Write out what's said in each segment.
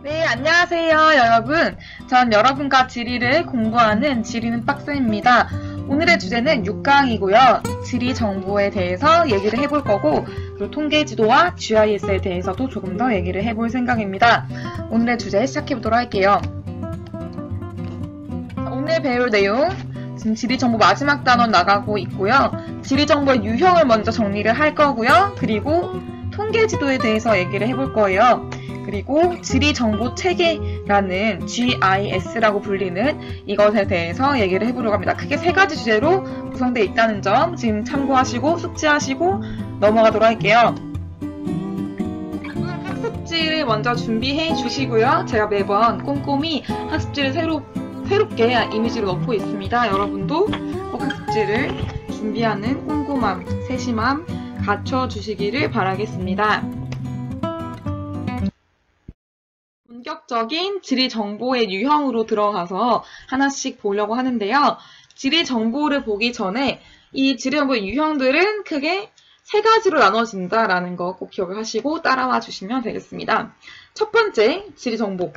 네, 안녕하세요, 여러분. 전 여러분과 지리를 공부하는 지리는 빡쌤입니다. 오늘의 주제는 6강이고요. 지리 정보에 대해서 얘기를 해볼 거고, 그리고 통계 지도와 GIS에 대해서도 조금 더 얘기를 해볼 생각입니다. 오늘의 주제 시작해보도록 할게요. 오늘 배울 내용, 지금 지리 정보 마지막 단원 나가고 있고요. 지리 정보의 유형을 먼저 정리를 할 거고요. 그리고 통계 지도에 대해서 얘기를 해볼 거예요. 그리고 지리정보 체계라는 GIS라고 불리는 이것에 대해서 얘기를 해보려고 합니다. 크게 세 가지 주제로 구성되어 있다는 점 지금 참고하시고 숙지하시고 넘어가도록 할게요. 학습지를 먼저 준비해 주시고요. 제가 매번 꼼꼼히 학습지를 새롭게 이미지로 넣고 있습니다. 여러분도 꼭 학습지를 준비하는 꼼꼼함, 세심함 갖춰주시기를 바라겠습니다. 본격적인 지리 정보의 유형으로 들어가서 하나씩 보려고 하는데요. 지리 정보를 보기 전에 이 지리 정보의 유형들은 크게 세 가지로 나눠진다라는 거 꼭 기억을 하시고 따라와 주시면 되겠습니다. 첫 번째 지리 정보,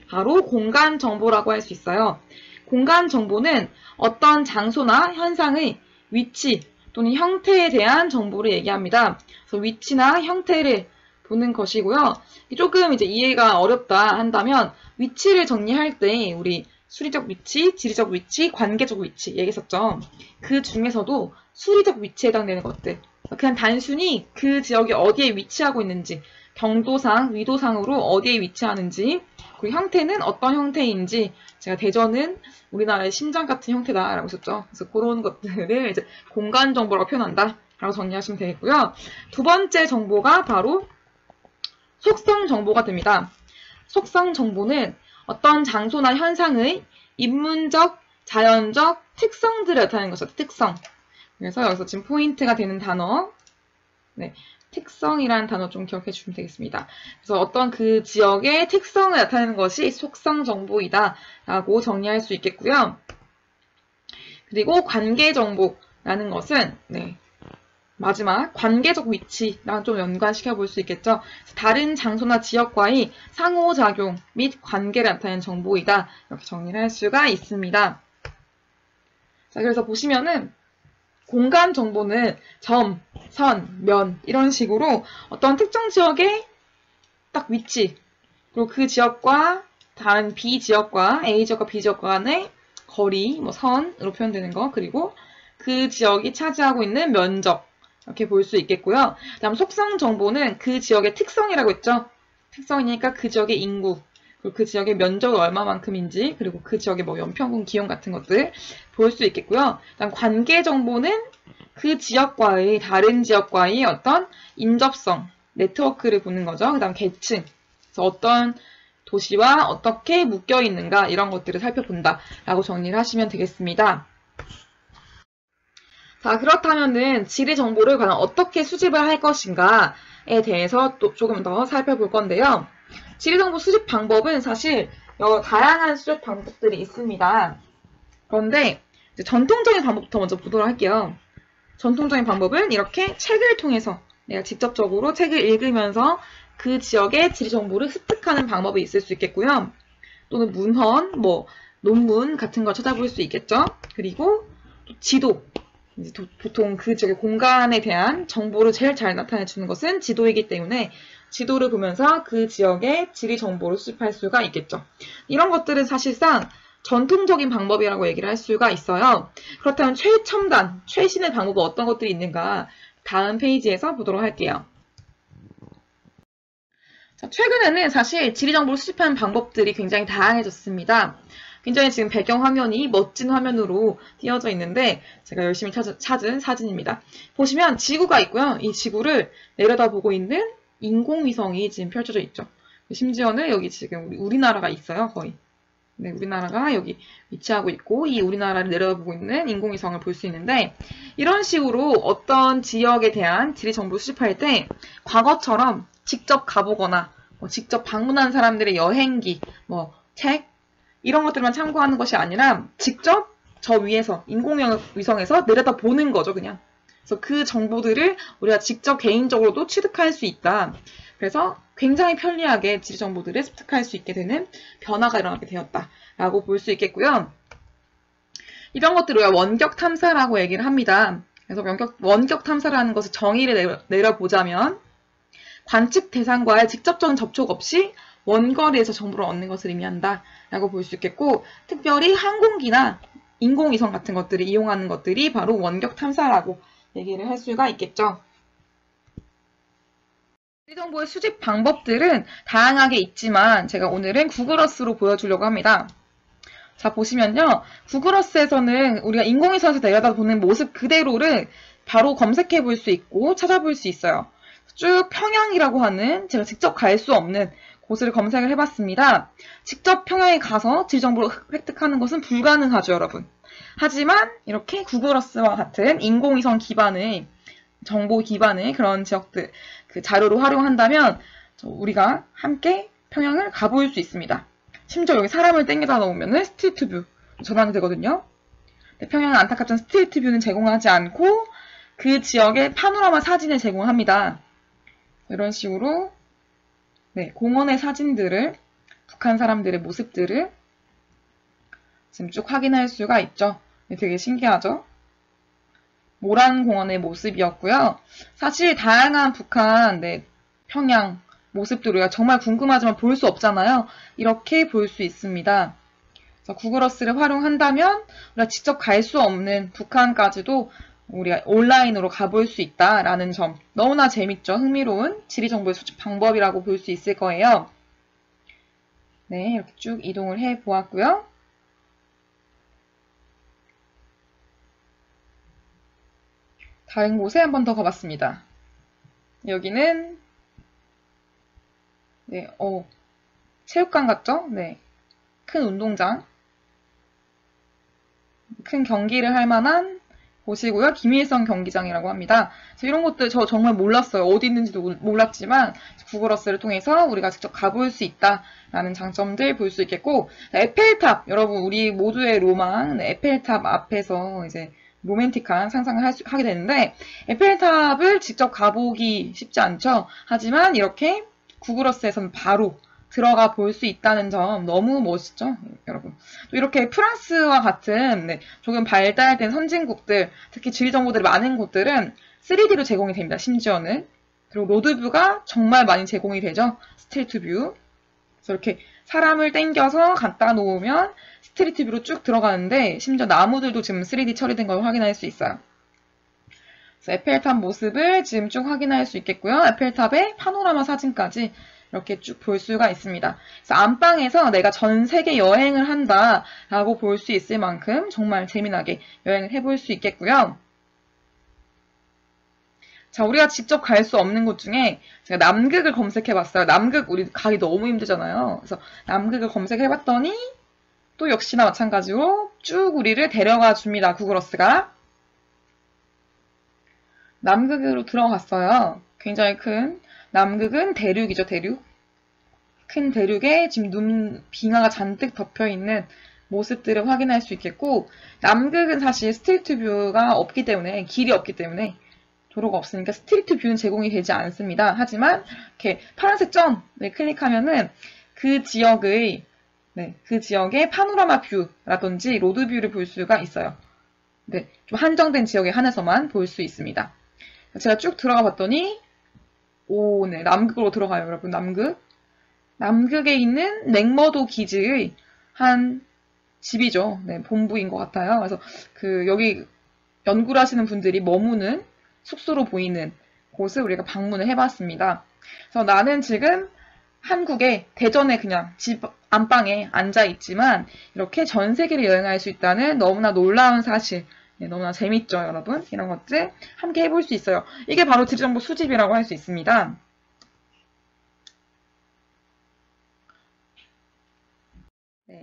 바로 공간 정보라고 할 수 있어요. 공간 정보는 어떤 장소나 현상의 위치 또는 형태에 대한 정보를 얘기합니다. 그래서 위치나 형태를 보는 것이고요. 조금 이제 이해가 어렵다 한다면 위치를 정리할 때 우리 수리적 위치, 지리적 위치, 관계적 위치 얘기했었죠. 그 중에서도 수리적 위치에 해당되는 것들. 그냥 단순히 그 지역이 어디에 위치하고 있는지, 경도상, 위도상으로 어디에 위치하는지, 그리고 형태는 어떤 형태인지, 제가 대전은 우리나라의 심장 같은 형태다라고 했었죠. 그래서 그런 것들을 이제 공간 정보라고 표현한다 라고 정리하시면 되겠고요. 두 번째 정보가 바로 속성 정보가 됩니다. 속성 정보는 어떤 장소나 현상의 인문적, 자연적 특성들을 나타내는 것이죠. 특성. 그래서 여기서 지금 포인트가 되는 단어, 특성이라는 단어 좀 기억해 주시면 되겠습니다. 그래서 어떤 그 지역의 특성을 나타내는 것이 속성 정보이다 라고 정리할 수 있겠고요. 그리고 관계 정보라는 것은 마지막 관계적 위치랑 좀 연관시켜 볼 수 있겠죠. 다른 장소나 지역과의 상호작용 및 관계를 나타내는 정보이다. 이렇게 정리를 할 수가 있습니다. 자, 그래서 보시면은 공간 정보는 점, 선, 면 이런 식으로 어떤 특정 지역의 딱 위치, 그리고 그 지역과 다른 B 지역과 A 지역과 B 지역 간의 거리, 선으로 표현되는 거, 그리고 그 지역이 차지하고 있는 면적 이렇게 볼 수 있겠고요. 다음 속성 정보는 그 지역의 특성이라고 했죠. 특성이니까 그 지역의 인구, 그리고 그 지역의 면적이 얼마만큼인지, 그리고 그 지역의 연평균 기온 같은 것들 볼 수 있겠고요. 다음 관계 정보는 그 지역과의 다른 지역과의 어떤 인접성, 네트워크를 보는 거죠. 그 다음 계층, 그래서 어떤 도시와 어떻게 묶여 있는가 이런 것들을 살펴본다 라고 정리를 하시면 되겠습니다. 자, 그렇다면은 지리 정보를 과연 어떻게 수집을 할 것인가에 대해서 또 조금 더 살펴볼 건데요. 지리 정보 수집 방법은 사실 여러 다양한 수집 방법들이 있습니다. 그런데 이제 전통적인 방법부터 먼저 보도록 할게요. 전통적인 방법은 이렇게 책을 통해서 내가 직접적으로 책을 읽으면서 그 지역의 지리 정보를 습득하는 방법이 있을 수 있겠고요. 또는 문헌, 논문 같은 걸 찾아볼 수 있겠죠. 그리고 또 지도. 보통 그 지역의 공간에 대한 정보를 제일 잘 나타내주는 것은 지도이기 때문에 지도를 보면서 그 지역의 지리 정보를 수집할 수가 있겠죠. 이런 것들은 사실상 전통적인 방법이라고 얘기를 할 수가 있어요. 그렇다면 최첨단, 최신의 방법은 어떤 것들이 있는가 다음 페이지에서 보도록 할게요. 자, 최근에는 사실 지리 정보를 수집하는 방법들이 굉장히 다양해졌습니다. 굉장히 지금 배경 화면이 멋진 화면으로 띄어져 있는데 제가 열심히 찾은 사진입니다. 보시면 지구가 있고요. 이 지구를 내려다보고 있는 인공위성이 지금 펼쳐져 있죠. 심지어는 여기 지금 우리나라가 있어요. 거의. 우리나라가 여기 위치하고 있고 이 우리나라를 내려다보고 있는 인공위성을 볼 수 있는데 이런 식으로 어떤 지역에 대한 지리 정보를 수집할 때 과거처럼 직접 가보거나 직접 방문한 사람들의 여행기, 책 이런 것들만 참고하는 것이 아니라 직접 저 위에서 인공위성에서 내려다보는 거죠, 그냥. 그래서 그 정보들을 우리가 직접 개인적으로도 취득할 수 있다. 그래서 굉장히 편리하게 지리 정보들을 습득할 수 있게 되는 변화가 일어나게 되었다라고 볼 수 있겠고요. 이런 것들을 우리가 원격 탐사라고 얘기를 합니다. 그래서 원격 탐사라는 것의 정의를 내려보자면 관측 대상과의 직접적인 접촉 없이 원거리에서 정보를 얻는 것을 의미한다라고 볼 수 있겠고, 특별히 항공기나 인공위성 같은 것들을 이용하는 것들이 바로 원격 탐사라고 얘기를 할 수가 있겠죠. 지리정보의 수집 방법들은 다양하게 있지만 제가 오늘은 구글어스로 보여주려고 합니다. 자, 보시면요. 구글어스에서는 우리가 인공위성에서 내려다보는 모습 그대로를 바로 검색해 볼 수 있고 찾아볼 수 있어요. 쭉 평양이라고 하는 제가 직접 갈 수 없는 곳을 검색을 해봤습니다. 직접 평양에 가서 지리정보를 획득하는 것은 불가능하죠, 여러분. 하지만 이렇게 구글어스와 같은 인공위성 기반의 정보 기반의 그런 지역들, 그 자료를 활용한다면 우리가 함께 평양을 가볼 수 있습니다. 심지어 여기 사람을 땡겨다 놓으면 스트리트뷰 전환이 되거든요. 평양은 안타깝지만 스트리트뷰는 제공하지 않고 그 지역의 파노라마 사진을 제공합니다. 이런 식으로 공원의 사진들을, 북한 사람들의 모습들을 지금 쭉 확인할 수가 있죠. 되게 신기하죠? 모란공원의 모습이었고요. 사실 다양한 북한, 평양 모습들 우리가 정말 궁금하지만 볼 수 없잖아요. 이렇게 볼 수 있습니다. 그래서 구글어스를 활용한다면 우리가 직접 갈 수 없는 북한까지도 우리가 온라인으로 가볼 수 있다라는 점, 너무나 재밌죠. 흥미로운 지리정보의 수집 방법이라고 볼 수 있을 거예요. 네, 이렇게 쭉 이동을 해 보았고요. 다른 곳에 한 번 더 가봤습니다. 여기는 체육관 같죠? 네, 큰 운동장, 큰 경기를 할 만한 곳이고요. 김일성 경기장이라고 합니다. 그래서 이런 것들 저 정말 몰랐어요. 어디 있는지도 몰랐지만 구글어스를 통해서 우리가 직접 가볼 수 있다라는 장점들 볼 수 있겠고, 에펠탑, 여러분 우리 모두의 로망, 에펠탑 앞에서 이제 로맨틱한 상상을 하게 되는데, 에펠탑을 직접 가보기 쉽지 않죠. 하지만 이렇게 구글어스에서는 바로 들어가 볼 수 있다는 점 너무 멋있죠, 여러분. 또 이렇게 프랑스와 같은 조금 발달된 선진국들, 특히 지리 정보들이 많은 곳들은 3D로 제공이 됩니다, 심지어는. 그리고 로드뷰가 정말 많이 제공이 되죠, 스트리트 뷰. 그래서 이렇게 사람을 땡겨서 갖다 놓으면 스트리트 뷰로 쭉 들어가는데, 심지어 나무들도 지금 3D 처리된 걸 확인할 수 있어요. 그래서 에펠탑 모습을 지금 쭉 확인할 수 있겠고요. 에펠탑의 파노라마 사진까지 이렇게 쭉 볼 수가 있습니다. 그래서 안방에서 내가 전 세계 여행을 한다라고 볼 수 있을 만큼 정말 재미나게 여행을 해볼 수 있겠고요. 자, 우리가 직접 갈 수 없는 곳 중에 제가 남극을 검색해봤어요. 남극 우리 가기 너무 힘들잖아요. 그래서 남극을 검색해봤더니 또 역시나 마찬가지로 쭉 우리를 데려가 줍니다. 구글어스가. 남극으로 들어갔어요. 굉장히 큰, 남극은 대륙이죠, 대륙. 큰 대륙에 지금 빙하가 잔뜩 덮여있는 모습들을 확인할 수 있겠고, 남극은 사실 스트리트 뷰가 없기 때문에, 길이 없기 때문에 도로가 없으니까 스트리트 뷰는 제공이 되지 않습니다. 하지만 이렇게 파란색 점 클릭하면은 그 지역의 파노라마 뷰라든지 로드 뷰를 볼 수가 있어요. 좀 한정된 지역에 한해서만 볼 수 있습니다. 제가 쭉 들어가 봤더니 남극으로 들어가요, 여러분. 남극에 있는 냉머도 기지의 한 집이죠. 본부인 것 같아요. 그래서 여기 연구를 하시는 분들이 머무는 숙소로 보이는 곳을 우리가 방문을 해봤습니다. 그래서 나는 지금 한국의 대전에 그냥 집 안방에 앉아 있지만 이렇게 전 세계를 여행할 수 있다는 너무나 놀라운 사실, 너무나 재밌죠, 여러분? 이런 것들 함께 해볼 수 있어요. 이게 바로 지리정보 수집이라고 할 수 있습니다.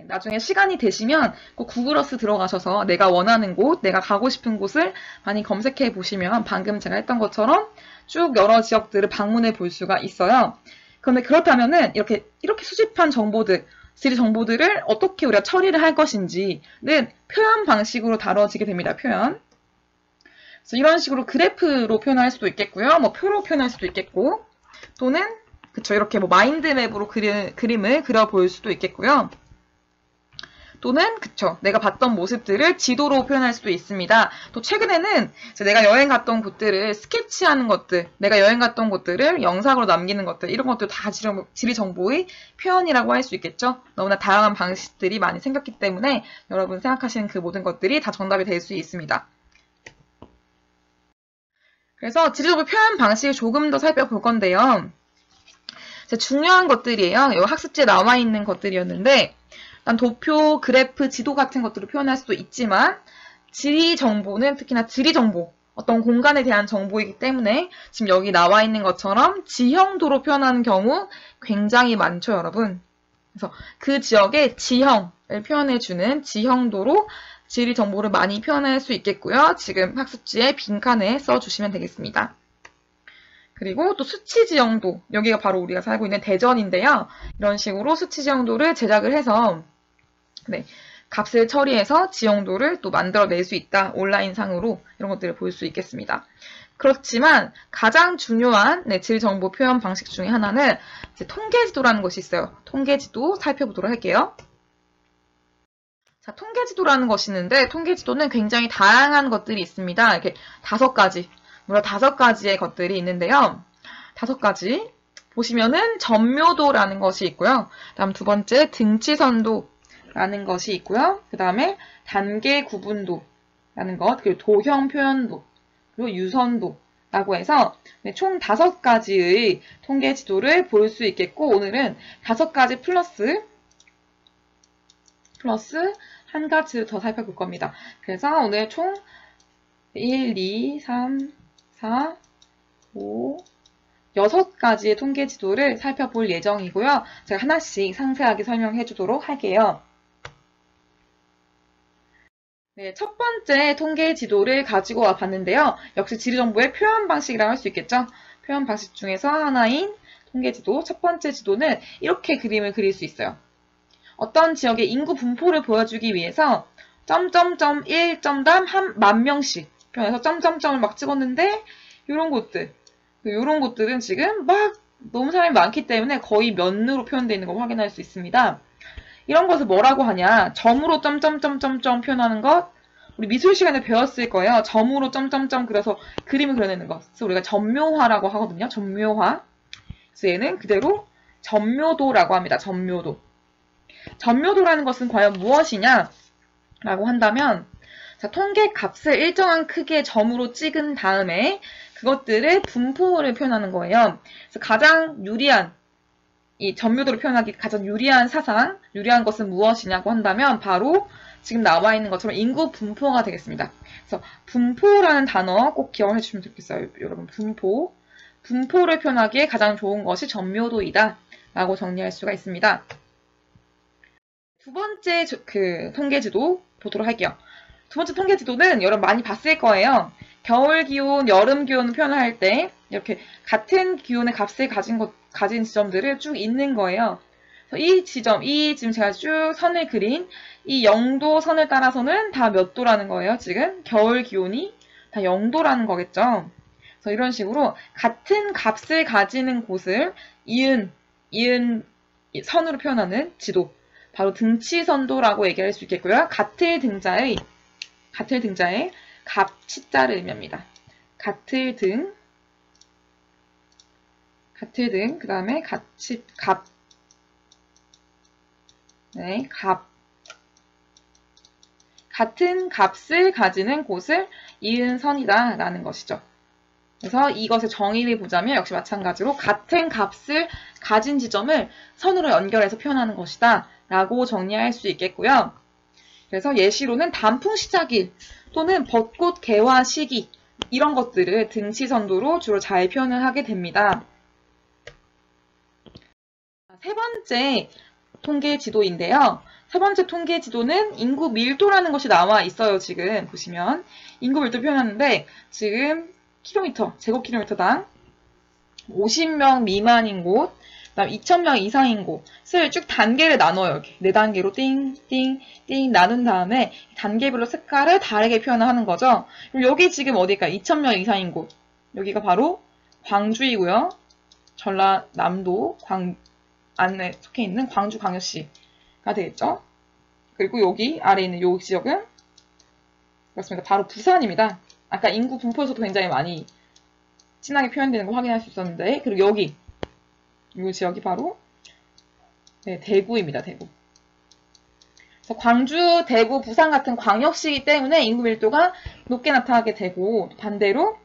나중에 시간이 되시면 꼭 구글어스 들어가셔서 내가 원하는 곳, 내가 가고 싶은 곳을 많이 검색해 보시면 방금 제가 했던 것처럼 쭉 여러 지역들을 방문해 볼 수가 있어요. 그런데 그렇다면은 이렇게 수집한 정보들, 지리 정보들을 어떻게 우리가 처리를 할 것인지는 표현 방식으로 다뤄지게 됩니다. 표현. 그래서 이런 식으로 그래프로 표현할 수도 있겠고요. 표로 표현할 수도 있겠고, 또는 그쵸. 이렇게 뭐 마인드맵으로 그림을 그려볼 수도 있겠고요. 또는 그쵸. 내가 봤던 모습들을 지도로 표현할 수도 있습니다. 또 최근에는 내가 여행 갔던 곳들을 스케치하는 것들, 내가 여행 갔던 곳들을 영상으로 남기는 것들, 이런 것들 다 지리 정보의 표현이라고 할 수 있겠죠. 너무나 다양한 방식들이 많이 생겼기 때문에 여러분 생각하시는 그 모든 것들이 다 정답이 될 수 있습니다. 그래서 지리 정보 표현 방식을 조금 더 살펴볼 건데요. 중요한 것들이에요. 이 학습지에 나와 있는 것들이었는데 일단 도표, 그래프, 지도 같은 것들을 표현할 수도 있지만 지리 정보는 특히나 지리 정보, 어떤 공간에 대한 정보이기 때문에 지금 여기 나와 있는 것처럼 지형도로 표현하는 경우 굉장히 많죠, 여러분. 그래서 그 지역의 지형을 표현해주는 지형도로 지리 정보를 많이 표현할 수 있겠고요. 지금 학습지에 빈칸에 써주시면 되겠습니다. 그리고 또 수치 지형도, 여기가 바로 우리가 살고 있는 대전인데요. 이런 식으로 수치 지형도를 제작을 해서 값을 처리해서 지형도를 또 만들어낼 수 있다. 온라인상으로 이런 것들을 볼 수 있겠습니다. 그렇지만 가장 중요한 지리 정보 표현 방식 중에 하나는 통계지도라는 것이 있어요. 통계지도 살펴보도록 할게요. 자, 통계지도라는 것이 있는데 통계지도는 굉장히 다양한 것들이 있습니다. 이렇게 5가지, 무려 5가지의 것들이 있는데요. 5가지 보시면은 전묘도라는 것이 있고요. 다음 두 번째 등치선도라는 것이 있고요. 그 다음에 단계 구분도라는 것, 그리고 도형 표현도, 그리고 유선도라고 해서 총 5가지의 통계지도를 볼 수 있겠고 오늘은 5가지 플러스 한 가지를 더 살펴볼 겁니다. 그래서 오늘 총 1, 2, 3, 4, 5, 6가지의 통계지도를 살펴볼 예정이고요. 제가 하나씩 상세하게 설명해 주도록 할게요. 첫 번째 통계지도를 가지고 와 봤는데요. 역시 지리정보의 표현 방식이라고 할 수 있겠죠. 표현 방식 중에서 하나인 통계지도, 첫 번째 지도는 이렇게 그림을 그릴 수 있어요. 어떤 지역의 인구 분포를 보여주기 위해서 점점점 1점당 한 10,000명씩 표현해서 점점점을 막 찍었는데 이런 곳들은 지금 막 너무 사람이 많기 때문에 거의 면으로 표현되어 있는 걸 확인할 수 있습니다. 이런 것을 뭐라고 하냐? 점으로 점점점점점 표현하는 것. 우리 미술 시간에 배웠을 거예요. 점으로 점점점 그려서 그림을 그려내는 것. 그래서 우리가 점묘화라고 하거든요. 점묘화. 그래서 얘는 그대로 전묘도라고 합니다. 전묘도. 전묘도라는 것은 과연 무엇이냐? 라고 한다면 자, 통계 값을 일정한 크기의 점으로 찍은 다음에 그것들을 분포를 표현하는 거예요. 그래서 가장 유리한 이 전묘도를 표현하기 가장 유리한 사상, 유리한 것은 무엇이냐고 한다면 바로 지금 나와 있는 것처럼 인구 분포가 되겠습니다. 그래서 분포라는 단어 꼭 기억해 주시면 좋겠어요. 여러분 분포를 표현하기에 가장 좋은 것이 전묘도이다 라고 정리할 수가 있습니다. 두 번째 통계지도 보도록 할게요. 두 번째 통계지도는 여러분 많이 봤을 거예요. 겨울 기온, 여름 기온을 표현할 때 이렇게 같은 기온의 값을 가진 지점들을 쭉 있는 거예요. 그래서 지금 제가 쭉 선을 그린 이 0도 선을 따라서는 다 몇 도라는 거예요. 지금 겨울 기온이 다 0도라는 거겠죠. 그래서 이런 식으로 같은 값을 가지는 곳을 이은 선으로 표현하는 지도. 바로 등치선도라고 얘기할 수 있겠고요. 같을 등자의 갑치자를 의미합니다. 같을 등, 그 다음에 같은 값을 가지는 곳을 이은 선이다 라는 것이죠. 그래서 이것의 정의를 보자면 역시 마찬가지로 같은 값을 가진 지점을 선으로 연결해서 표현하는 것이다 라고 정리할 수 있겠고요. 그래서 예시로는 단풍 시작일 또는 벚꽃 개화 시기 이런 것들을 등치선도로 주로 잘 표현을 하게 됩니다. 세 번째 통계지도인데요. 세 번째 통계지도는 인구 밀도라는 것이 나와 있어요. 지금 보시면 인구 밀도 표현하는데 지금 제곱킬로미터당 50명 미만인 곳, 그다음 2,000명 이상인 곳을 쭉 단계를 나눠요. 이렇게 4단계로 띵띵띵 나눈 다음에 단계별로 색깔을 다르게 표현을 하는 거죠. 그럼 여기 지금 어디일까요? 2,000명 이상인 곳. 여기가 바로 광주이고요. 전라남도 안에 속해 있는 광주광역시가 되겠죠. 그리고 여기 아래에 있는 이 지역은 그렇습니다. 바로 부산입니다. 아까 인구 분포에서도 굉장히 많이 진하게 표현되는 거 확인할 수 있었는데, 그리고 여기 이 지역이 바로 네, 대구입니다. 대구. 그래서 광주, 대구, 부산 같은 광역시이기 때문에 인구 밀도가 높게 나타나게 되고, 반대로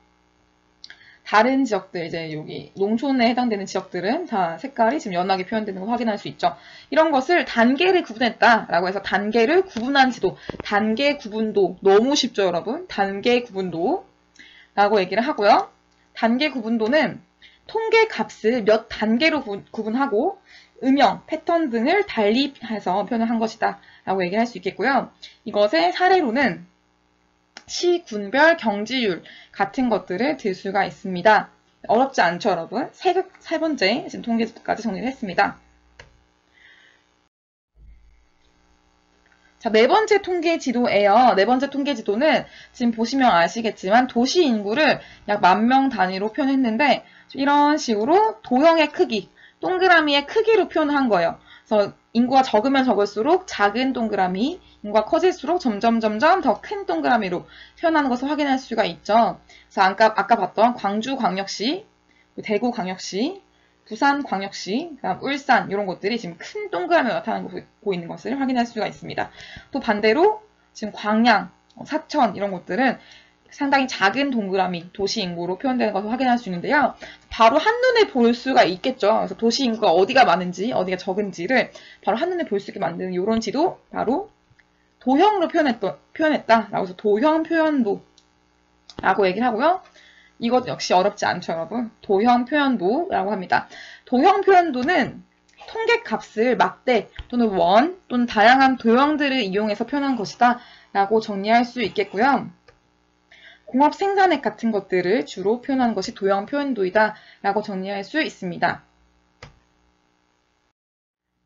다른 지역들, 이제 여기 농촌에 해당되는 지역들은 다 색깔이 지금 연하게 표현되는 걸 확인할 수 있죠. 이런 것을 단계를 구분했다라고 해서 단계를 구분한 지도, 단계 구분도, 너무 쉽죠, 여러분? 단계 구분도라고 얘기를 하고요. 단계 구분도는 통계 값을 몇 단계로 구분하고 음영, 패턴 등을 달리해서 표현을 한 것이다 라고 얘기를 할 수 있겠고요. 이것의 사례로는 시, 군별, 경지율 같은 것들을 들 수가 있습니다. 어렵지 않죠, 여러분? 세 번째 지금 통계지도까지 정리를 했습니다. 자, 네 번째 통계지도예요. 네 번째 통계지도는 지금 보시면 아시겠지만 도시 인구를 약 10,000명 단위로 표현했는데 이런 식으로 도형의 크기, 동그라미의 크기로 표현한 거예요. 그래서 인구가 적으면 적을수록 작은 동그라미, 인구가 커질수록 점점 더 큰 동그라미로 표현하는 것을 확인할 수가 있죠. 그래서 아까 봤던 광주광역시, 대구광역시, 부산광역시, 그다음 울산 이런 것들이 지금 큰 동그라미로 나타나고 있는 것을 확인할 수가 있습니다. 또 반대로 지금 광양, 사천 이런 것들은 상당히 작은 동그라미, 도시 인구로 표현되는 것을 확인할 수 있는데요. 바로 한눈에 볼 수가 있겠죠. 그래서 도시 인구가 어디가 많은지, 어디가 적은지를 바로 한눈에 볼 수 있게 만드는 이런 지도, 바로 도형으로 표현했다라고 해서 도형 표현도라고 얘기를 하고요. 이것 역시 어렵지 않죠, 여러분. 도형 표현도라고 합니다. 도형 표현도는 통계 값을 막대 또는 원 또는 다양한 도형들을 이용해서 표현한 것이다 라고 정리할 수 있겠고요. 공업 생산액 같은 것들을 주로 표현하는 것이 도형 표현도이다 라고 정리할 수 있습니다.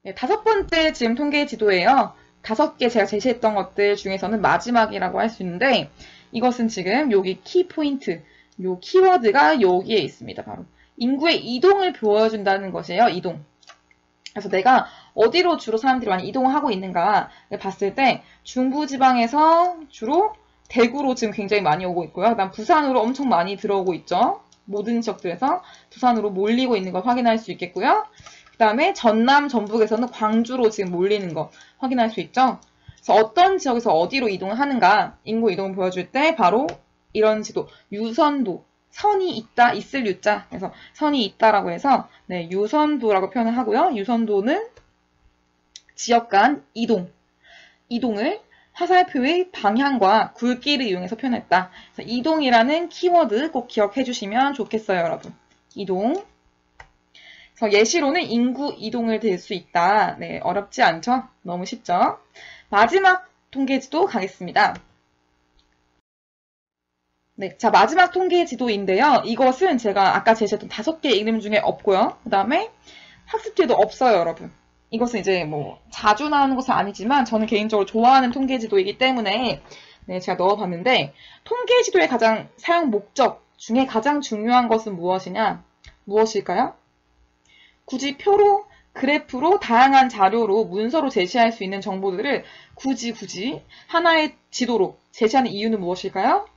네, 다섯 번째 지금 통계 지도예요. 5개 제가 제시했던 것들 중에서는 마지막이라고 할 수 있는데 이것은 지금 여기 키포인트, 요 키워드가 여기에 있습니다. 바로 인구의 이동을 보여준다는 것이에요. 이동. 그래서 내가 어디로 주로 사람들이 많이 이동하고 있는가를 봤을 때 중부지방에서 주로 대구로 지금 굉장히 많이 오고 있고요. 그다음 부산으로 엄청 많이 들어오고 있죠. 모든 지역들에서 부산으로 몰리고 있는 걸 확인할 수 있겠고요. 그 다음에 전남, 전북에서는 광주로 지금 몰리는 거 확인할 수 있죠. 그래서 어떤 지역에서 어디로 이동을 하는가 인구 이동을 보여줄 때 바로 이런 지도, 유선도, 선이 있다, 있을 유자. 그래서 선이 있다라고 해서 네, 유선도라고 표현을 하고요. 유선도는 지역 간 이동을 화살표의 방향과 굵기를 이용해서 표현했다. 그래서 이동이라는 키워드 꼭 기억해 주시면 좋겠어요, 여러분. 이동. 그래서 예시로는 인구 이동을 들 수 있다. 네, 어렵지 않죠? 너무 쉽죠? 마지막 통계지도 가겠습니다. 네, 자, 마지막 통계지도인데요. 이것은 제가 아까 제시했던 5개 이름 중에 없고요. 그 다음에 학습지에도 없어요, 여러분. 이것은 이제 뭐 자주 나오는 것은 아니지만 저는 개인적으로 좋아하는 통계지도이기 때문에 네, 제가 넣어봤는데 통계지도의 가장 사용 목적 중에 가장 중요한 것은 무엇일까요? 굳이 표로, 그래프로, 다양한 자료로, 문서로 제시할 수 있는 정보들을 굳이 하나의 지도로 제시하는 이유는 무엇일까요?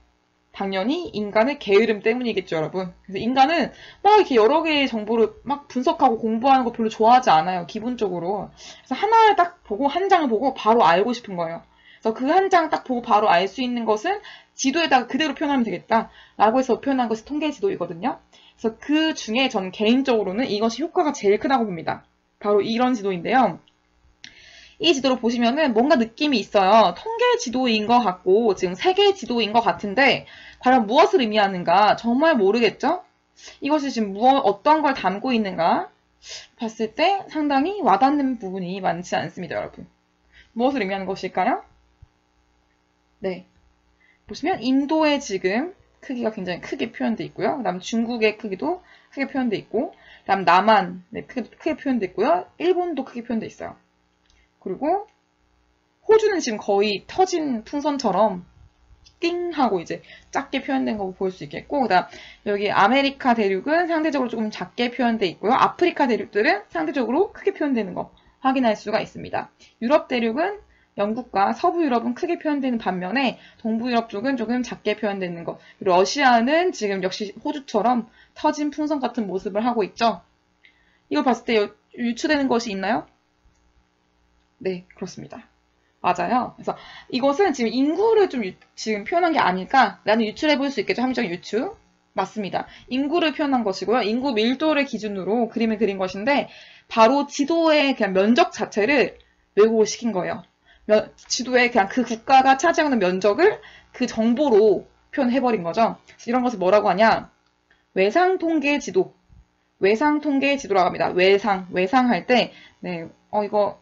당연히 인간의 게으름 때문이겠죠, 여러분. 그래서 인간은 막 이렇게 여러 개의 정보를 막 분석하고 공부하는 거 별로 좋아하지 않아요, 기본적으로. 그래서 하나를 딱 보고, 한 장을 보고 바로 알고 싶은 거예요. 그래서 그 한 장 딱 보고 바로 알 수 있는 것은 지도에다가 그대로 표현하면 되겠다라고 해서 표현한 것이 통계지도이거든요. 그래서 그 중에 저는 개인적으로는 이것이 효과가 제일 크다고 봅니다. 바로 이런 지도인데요. 이 지도를 보시면은 뭔가 느낌이 있어요. 통계 지도인 것 같고 지금 세계 지도인 것 같은데 과연 무엇을 의미하는가 정말 모르겠죠? 이것이 지금 어떤 걸 담고 있는가 봤을 때 상당히 와닿는 부분이 많지 않습니다, 여러분. 무엇을 의미하는 것일까요? 네, 보시면 인도의 지금 크기가 굉장히 크게 표현되어 있고요. 그 다음 중국의 크기도 크게 표현되어 있고 그 다음 남한 네, 크게 표현되어 있고요. 일본도 크게 표현되어 있어요. 그리고 호주는 지금 거의 터진 풍선처럼 띵 하고 이제 작게 표현된 거 볼 수 있겠고, 그다음 여기 아메리카 대륙은 상대적으로 조금 작게 표현돼 있고요. 아프리카 대륙들은 상대적으로 크게 표현되는 거 확인할 수가 있습니다. 유럽 대륙은 영국과 서부 유럽은 크게 표현되는 반면에 동부 유럽 쪽은 조금 작게 표현되는 것. 러시아는 지금 역시 호주처럼 터진 풍선 같은 모습을 하고 있죠. 이걸 봤을 때 유추되는 것이 있나요? 네, 그렇습니다. 맞아요. 그래서 이것은 지금 인구를 좀 지금 표현한 게 아닐까? 라는 유추를 해볼 수 있겠죠. 합리적 유추. 맞습니다. 인구를 표현한 것이고요. 인구 밀도를 기준으로 그림을 그린 것인데 바로 지도의 그냥 면적 자체를 왜곡을 시킨 거예요. 지도에 그냥 그 국가가 차지하는 면적을 그 정보로 표현해버린 거죠. 이런 것을 뭐라고 하냐? 외상통계 지도. 외상통계 지도라고 합니다. 외상할 때, 네, 이거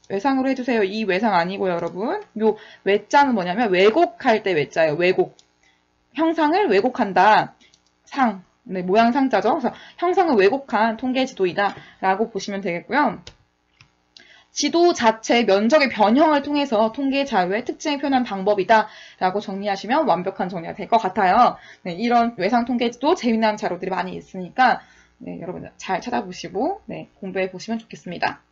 외상으로 해주세요. 이 외상 아니고요, 여러분. 요 외자는 뭐냐면 왜곡할 때 외자예요. 왜곡. 형상을 왜곡한다. 네, 모양 상자죠. 그래서 형상을 왜곡한 통계 지도이다 라고 보시면 되겠고요. 지도 자체 면적의 변형을 통해서 통계 자료의 특징을 표현한 방법이다 라고 정리하시면 완벽한 정리가 될 것 같아요. 네, 이런 외상 통계 지도 재미난 자료들이 많이 있으니까 네, 여러분 잘 찾아보시고 네, 공부해 보시면 좋겠습니다.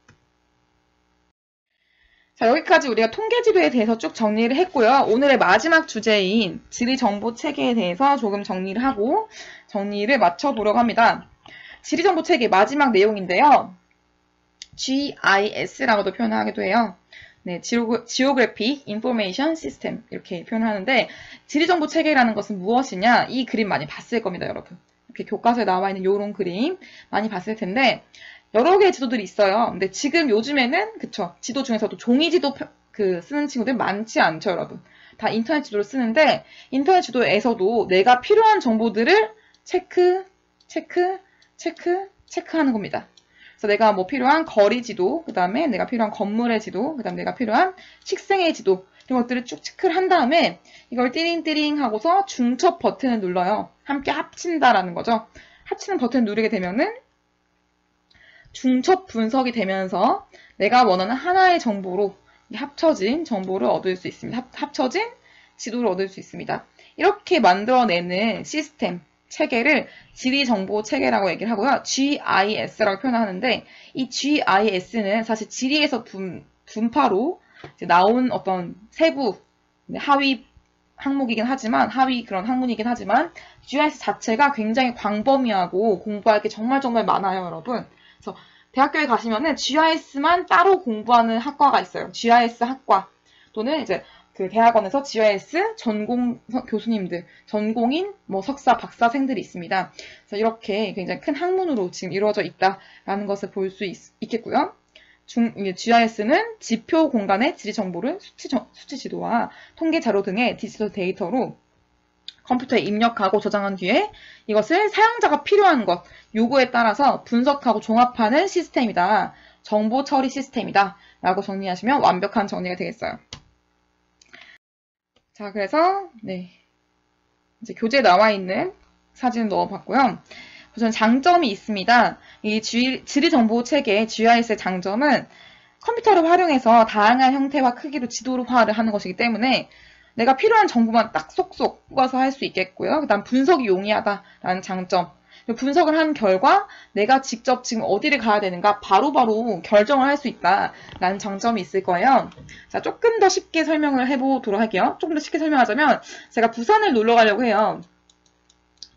자, 여기까지 우리가 통계지도에 대해서 쭉 정리를 했고요. 오늘의 마지막 주제인 지리정보체계에 대해서 조금 정리를 하고 정리를 마쳐보려고 합니다. 지리정보체계 마지막 내용인데요. GIS라고도 표현하기도 해요. 네, Geographic Information System 이렇게 표현하는데 지리정보체계라는 것은 무엇이냐? 이 그림 많이 봤을 겁니다, 여러분. 이렇게 교과서에 나와 있는 이런 그림 많이 봤을 텐데 여러 개의 지도들이 있어요. 근데 지금 요즘에는 그쵸, 지도 중에서도 종이 지도 쓰는 친구들 많지 않죠, 여러분. 다 인터넷 지도를 쓰는데 인터넷 지도에서도 내가 필요한 정보들을 체크하는 겁니다. 그래서 내가 뭐 필요한 거리 지도, 그 다음에 내가 필요한 건물의 지도, 그 다음에 내가 필요한 식생의 지도 이런 것들을 쭉 체크를 한 다음에 이걸 띠링띠링 하고서 중첩 버튼을 눌러요. 함께 합친다라는 거죠. 합치는 버튼을 누르게 되면은 중첩 분석이 되면서 내가 원하는 하나의 정보로 합쳐진 정보를 얻을 수 있습니다. 합쳐진 지도를 얻을 수 있습니다. 이렇게 만들어내는 시스템, 체계를 지리정보체계라고 얘기를 하고요. GIS라고 표현하는데 이 GIS는 사실 지리에서 분파로 나온 어떤 세부, 하위 항목이긴 하지만 하위 그런 학문이긴 하지만 GIS 자체가 굉장히 광범위하고 공부할 게 정말 많아요, 여러분. 그래서 대학교에 가시면은 GIS만 따로 공부하는 학과가 있어요. GIS 학과 또는 이제 그 대학원에서 GIS 전공 교수님들, 전공인 뭐 석사, 박사생들이 있습니다. 그래서 이렇게 굉장히 큰 학문으로 지금 이루어져 있다라는 것을 볼 수 있겠고요. GIS는 지표 공간의 지리 정보를 수치 지도와 통계 자료 등의 디지털 데이터로 컴퓨터에 입력하고 저장한 뒤에 이것을 사용자가 필요한 것, 요구에 따라서 분석하고 종합하는 시스템이다. 정보 처리 시스템이다. 라고 정리하시면 완벽한 정리가 되겠어요. 자, 그래서 네, 이제 교재에 나와 있는 사진을 넣어봤고요. 우선 장점이 있습니다. 이 지리정보체계 GIS의 장점은 컴퓨터를 활용해서 다양한 형태와 크기로 지도화를 하는 것이기 때문에 내가 필요한 정보만 딱 쏙쏙 뽑아서 할 수 있겠고요. 그 다음 분석이 용이하다라는 장점. 분석을 한 결과 내가 직접 지금 어디를 가야 되는가 바로바로 결정을 할 수 있다라는 장점이 있을 거예요. 자, 조금 더 쉽게 설명을 해보도록 할게요. 조금 더 쉽게 설명하자면 제가 부산을 놀러 가려고 해요.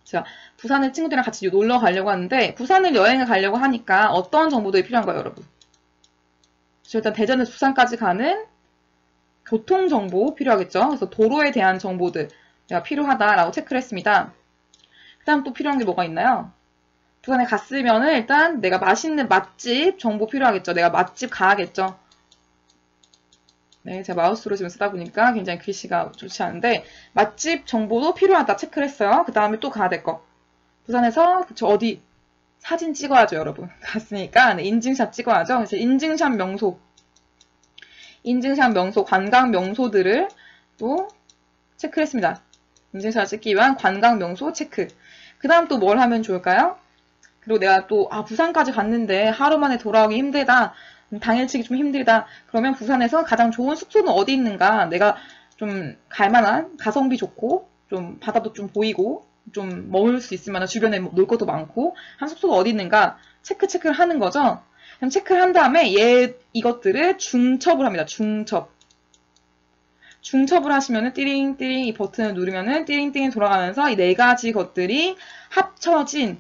제가 부산을 친구들이랑 같이 놀러 가려고 하는데 부산을 여행을 가려고 하니까 어떤 정보들이 필요한 거예요, 여러분? 일단 대전에서 부산까지 가는 교통정보 필요하겠죠. 그래서 도로에 대한 정보들 내가 필요하다라고 체크를 했습니다. 그 다음 또 필요한 게 뭐가 있나요? 부산에 갔으면은 일단 내가 맛있는 맛집 정보 필요하겠죠. 내가 맛집 가야겠죠. 네, 제가 마우스로 지금 쓰다 보니까 굉장히 글씨가 좋지 않은데 맛집 정보도 필요하다 체크를 했어요. 그 다음에 또 가야 될 거. 부산에서 어디 사진 찍어야죠, 여러분. 갔으니까 네, 인증샷 찍어야죠. 그래서 인증샷 명소, 관광 명소들을 또 체크를 했습니다. 인증샷 찍기 위한 관광 명소 체크. 그 다음 또 뭘 하면 좋을까요? 그리고 내가 또 부산까지 갔는데 하루 만에 돌아오기 힘들다. 당일치기 좀 힘들다. 그러면 부산에서 가장 좋은 숙소는 어디 있는가? 내가 좀 갈만한, 가성비 좋고, 좀 바다도 좀 보이고, 좀 머물 수 있을 만한 주변에 놀 것도 많고, 한 숙소가 어디 있는가 체크를 하는 거죠. 그럼 체크를 한 다음에 이것들을 중첩을 합니다. 중첩을 하시면은 띠링띠링 이 버튼을 누르면은 띠링띠링 돌아가면서 이 네 가지 것들이 합쳐진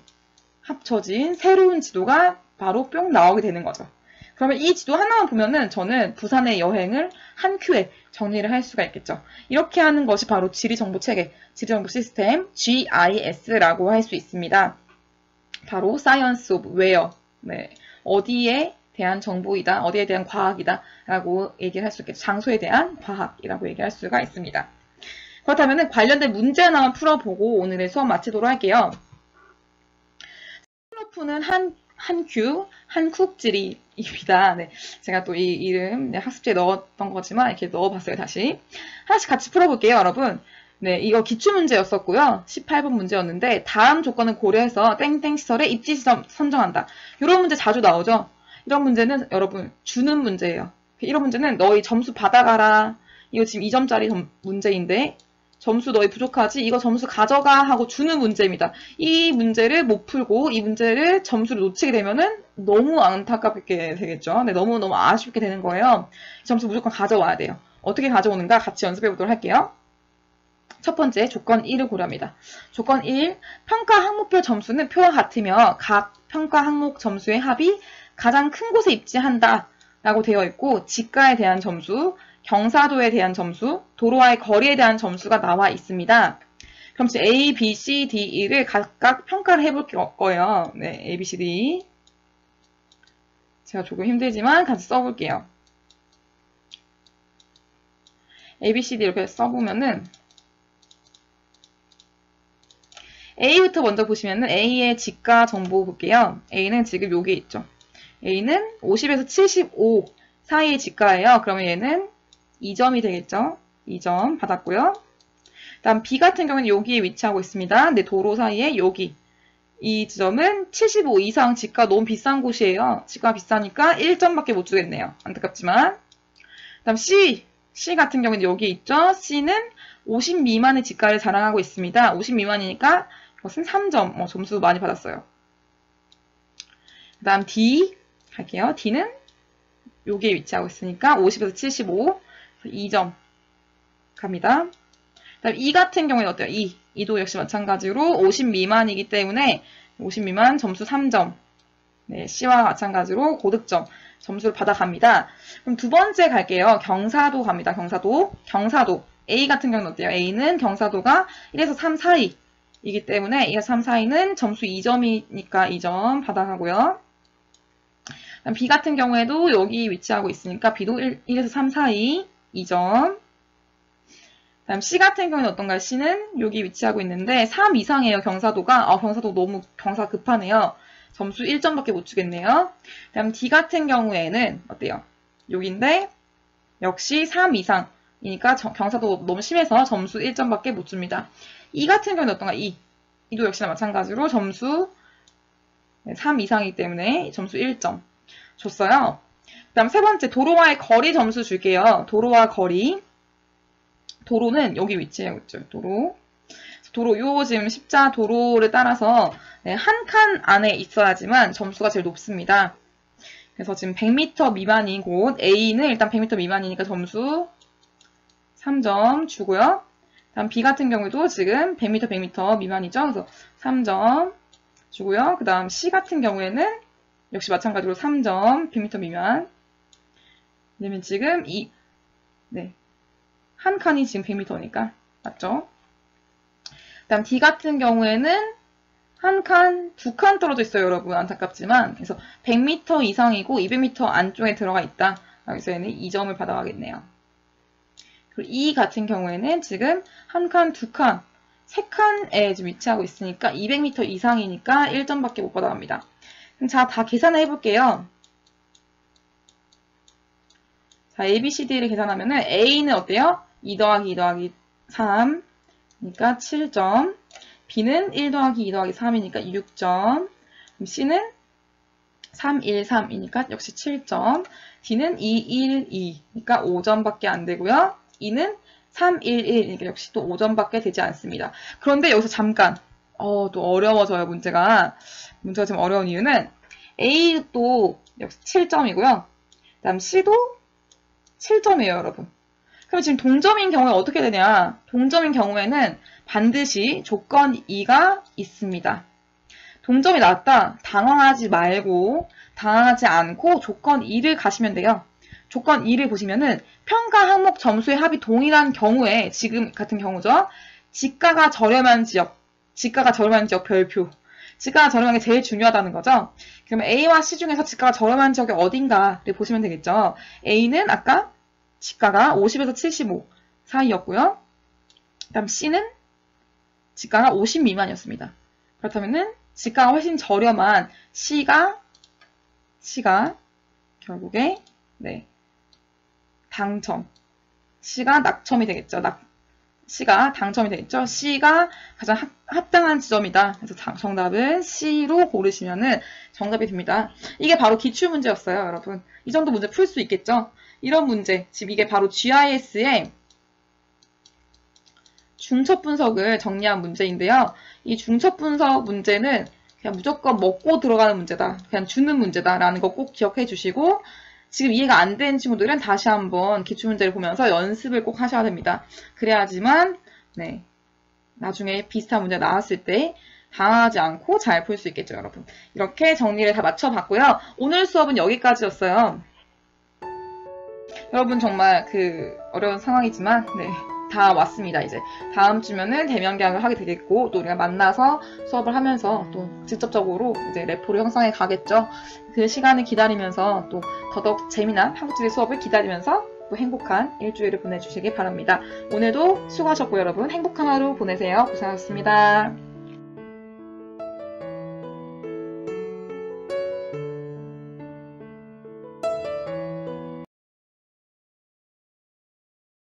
새로운 지도가 바로 뿅 나오게 되는 거죠. 그러면 이 지도 하나만 보면은 저는 부산의 여행을 한 큐에 정리를 할 수가 있겠죠. 이렇게 하는 것이 바로 지리정보체계, 지리정보 시스템 GIS라고 할 수 있습니다. 바로 Science of Where, 네, 어디에 대한 정보이다, 어디에 대한 과학이다 라고 얘기를 할 수 있겠죠. 장소에 대한 과학이라고 얘기할 수가 있습니다. 그렇다면 관련된 문제 하나만 풀어보고 오늘의 수업 마치도록 할게요. 스노프는 한쿡지리입니다. 네, 제가 또 이 이름 학습지에 넣었던 거지만 이렇게 넣어봤어요. 다시 하나씩 같이 풀어볼게요, 여러분. 네, 이거 기출문제였었고요. 18번 문제였는데 다음 조건을 고려해서 땡땡 시설의 입지 지점 선정한다. 이런 문제 자주 나오죠. 이런 문제는 여러분 주는 문제예요. 이런 문제는 너희 점수 받아가라. 이거 지금 2점짜리 문제인데 점수 너희 부족하지? 이거 점수 가져가 하고 주는 문제입니다. 이 문제를 못 풀고 이 문제를 점수를 놓치게 되면은 너무 안타깝게 되겠죠. 네, 너무너무 아쉽게 되는 거예요. 점수 무조건 가져와야 돼요. 어떻게 가져오는가 같이 연습해 보도록 할게요. 첫 번째, 조건 1을 고려합니다. 조건 1, 평가 항목별 점수는 표와 같으며 각 평가 항목 점수의 합이 가장 큰 곳에 입지한다 라고 되어 있고 지가에 대한 점수, 경사도에 대한 점수, 도로와의 거리에 대한 점수가 나와 있습니다. 그럼 이제 A, B, C, D, E를 각각 평가를 해볼 거예요. 네, A, B, C, D. 제가 조금 힘들지만 같이 써볼게요. A, B, C, D 이렇게 써보면은 A부터 먼저 보시면은 A의 지가 정보 볼게요. A는 지금 여기 있죠. A는 50에서 75 사이의 지가예요. 그러면 얘는 2점이 되겠죠. 2점 받았고요. 다음 B 같은 경우는 여기에 위치하고 있습니다. 네, 도로 사이에 여기. 이 지점은 75 이상 지가 너무 비싼 곳이에요. 지가 비싸니까 1점밖에 못 주겠네요. 안타깝지만. 다음 C 같은 경우는 여기 있죠. C는 50 미만의 지가를 자랑하고 있습니다. 50 미만이니까 이것은 3점. 점수 많이 받았어요. 그 다음 D 갈게요. D는 여기에 위치하고 있으니까 50에서 75, 2점 갑니다. 그다음 E 같은 경우에는 어때요? E도 역시 마찬가지로 50 미만이기 때문에 50 미만 점수 3점. 네, C와 마찬가지로 고득점 점수를 받아갑니다. 그럼 두 번째 갈게요. 경사도 갑니다. 경사도 A 같은 경우는 어때요? A는 경사도가 1에서 3 사이이기 때문에 1에서 3 사이는 점수 2점이니까 2점 받아가고요. B 같은 경우에도 여기 위치하고 있으니까 B도 1에서 3 사이 2점. 다음 C 같은 경우는 어떤가요? C는 여기 위치하고 있는데 3 이상이에요. 경사도가. 경사도 너무 경사 급하네요. 점수 1점밖에 못 주겠네요. 다음 D 같은 경우에는 어때요? 여기인데 역시 3 이상이니까 경사도 너무 심해서 점수 1점밖에 못 줍니다. E 같은 경우는 어떤가? E도 역시나 마찬가지로 점수 3 이상이기 때문에 점수 1점 줬어요. 그 다음 세 번째 도로와의 거리 점수 줄게요. 도로와 거리. 도로는 여기 위치하고 있죠. 도로 요 지금 십자 도로를 따라서 한 칸 안에 있어야지만 점수가 제일 높습니다. 그래서 지금 100m 미만인 곳 A는 일단 100m 미만이니까 점수 3점 주고요. 다음 B 같은 경우에도 지금 100m 미만이죠. 그래서 3점 주고요. 그 다음 C 같은 경우에는 역시 마찬가지로 3점 100m 미만. 왜냐면 지금 한 칸이 지금 100m니까 맞죠? 그다음 D 같은 경우에는 한 칸, 두 칸 떨어져 있어요, 여러분. 안타깝지만. 그래서 100m 이상이고 200m 안쪽에 들어가 있다. 여기서 얘는 2점을 받아가겠네요. 그리고 E 같은 경우에는 지금 한 칸, 두 칸, 세 칸에 지금 위치하고 있으니까 200m 이상이니까 1점밖에 못 받아갑니다. 그럼 자, 다 계산을 해볼게요. 자, A, B, C, D를 계산하면은 A는 어때요? 2 더하기 2 더하기 3, 그러니까 7점. B는 1 더하기 2 더하기 3이니까 6점. C는 3, 1, 3이니까 역시 7점. D는 2, 1, 2니까 5점밖에 안 되고요. E는 3, 1, 1 이게 역시 또 5점밖에 되지 않습니다. 그런데 여기서 잠깐 또 어려워져요. 문제가 좀 어려운 이유는 A도 역시 7점이고요. 그다음 C도 7점이에요, 여러분. 그럼 지금 동점인 경우에 어떻게 되냐? 동점인 경우에는 반드시 조건 2가 있습니다. 동점이 나왔다. 당황하지 않고 조건 2를 가시면 돼요. 조건 2를 보시면은 평가 항목 점수의 합이 동일한 경우에 지금 같은 경우죠. 지가가 저렴한 지역 별표. 지가가 저렴한 게 제일 중요하다는 거죠. 그러면 A와 C 중에서 지가가 저렴한 지역이 어딘가를 보시면 되겠죠. A는 아까 지가가 50에서 75 사이였고요. 그 다음 C는 지가가 50 미만이었습니다. 그렇다면은 지가가 훨씬 저렴한 C가 결국에 당첨. C가 낙첨이 되겠죠. C가 당첨이 되겠죠. C가 가장 합당한 지점이다. 그래서 정답은 C로 고르시면은 정답이 됩니다. 이게 바로 기출문제였어요, 여러분. 이 정도 문제 풀 수 있겠죠? 이런 문제. 지금 이게 바로 GIS의 중첩 분석을 정리한 문제인데요. 이 중첩 분석 문제는 그냥 무조건 먹고 들어가는 문제다. 그냥 주는 문제다라는 거 꼭 기억해 주시고, 지금 이해가 안 되는 친구들은 다시 한번 기출문제를 보면서 연습을 꼭 하셔야 됩니다. 그래야지만 나중에 비슷한 문제 나왔을 때 당하지 않고 잘 풀 수 있겠죠, 여러분. 이렇게 정리를 다 맞춰봤고요. 오늘 수업은 여기까지였어요. 여러분 정말 어려운 상황이지만 다 왔습니다. 이제 다음 주면은 대면 개강을 하게 되겠고, 또 우리가 만나서 수업을 하면서 또 직접적으로 이제 레포를 형성해 가겠죠. 그 시간을 기다리면서 또 더더욱 재미난 한국지리 수업을 기다리면서 또 행복한 일주일을 보내주시기 바랍니다. 오늘도 수고하셨고 여러분 행복한 하루 보내세요. 고생하셨습니다.